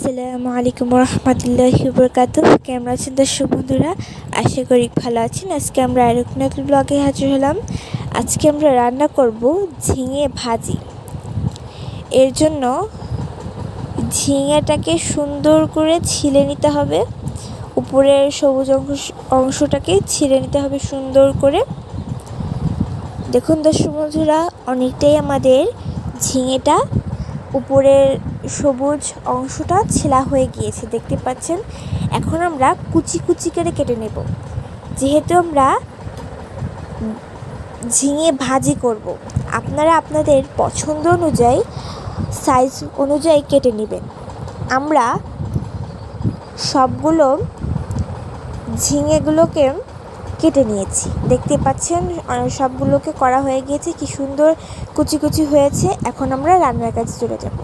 আসসালামু আলাইকুম রহমতুল্লাহি ওয়াবারাকাতুহু। কেমন আছেন দর্শক বন্ধুরা? আশা করি ভালো আছেন। আজকে আমরা আরেক নতুন ব্লগে হাজির হলাম। আজকে আমরা রান্না করব ঝিঙে ভাজি। এর জন্য ঝিঙেটাকে সুন্দর করে ছিলে নিতে হবে, উপরের সবুজ অংশটাকে ছিলে নিতে হবে সুন্দর করে। দেখুন দর্শক বন্ধুরা, অনেকটাই আমাদের ঝিঙেটা উপরের সবুজ অংশটা ছেলা হয়ে গিয়েছে, দেখতে পাচ্ছেন। এখন আমরা কুচি কুচি করে কেটে নেব। যেহেতু আমরা ঝিঙে ভাজি করব, আপনারা আপনাদের পছন্দ অনুযায়ী সাইজ অনুযায়ী কেটে নেবেন। আমরা সবগুলো ঝিঙেগুলোকে কেটে নিয়েছি, দেখতে পাচ্ছেন। সবগুলোকে করা হয়ে গিয়েছে, কি সুন্দর কুচি কুচি হয়েছে। এখন আমরা রান্নার কাজে চলে যাব।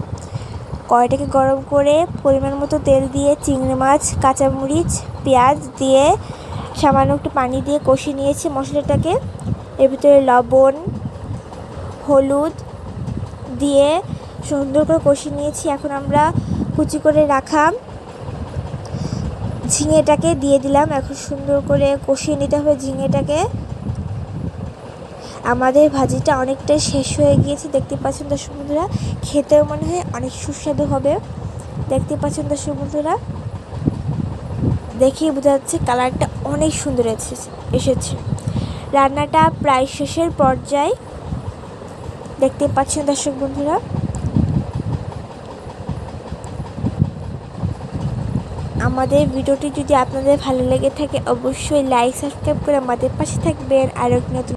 কড়াইটাকে গরম করে পরিমাণ মতো তেল দিয়ে চিংড়ি মাছ, কাঁচামরিচ, পেঁয়াজ দিয়ে সামান্য একটু পানি দিয়ে কষিয়ে নিয়েছি মশলাটাকে। এর ভিতরে লবণ, হলুদ দিয়ে সুন্দর করে কষিয়ে নিয়েছি। এখন আমরা কুচি করে রাখা ঝিঙেটাকে দিয়ে দিলাম। এখন সুন্দর করে কষিয়ে নিতে হবে ঝিঙেটাকে। আমাদের ভাজিটা অনেকটাই শেষ হয়ে গিয়েছে, দেখতে পাচ্ছেন দর্শক বন্ধুরা। খেতেও মনে হয় অনেক সুস্বাদু হবে, দেখতে পাচ্ছেন দর্শক বন্ধুরা। দেখেই বোঝা যাচ্ছে কালারটা অনেক সুন্দর এসেছে। রান্নাটা প্রায় শেষের পর্যায়ে, দেখতে পাচ্ছেন দর্শক বন্ধুরা। আমাদের ভিডিওটি যদি আপনাদের ভালো লেগে থাকে, অবশ্যই লাইক সাবস্ক্রাইব করে আমাদের পাশে থাকবেন। আর এক নতুন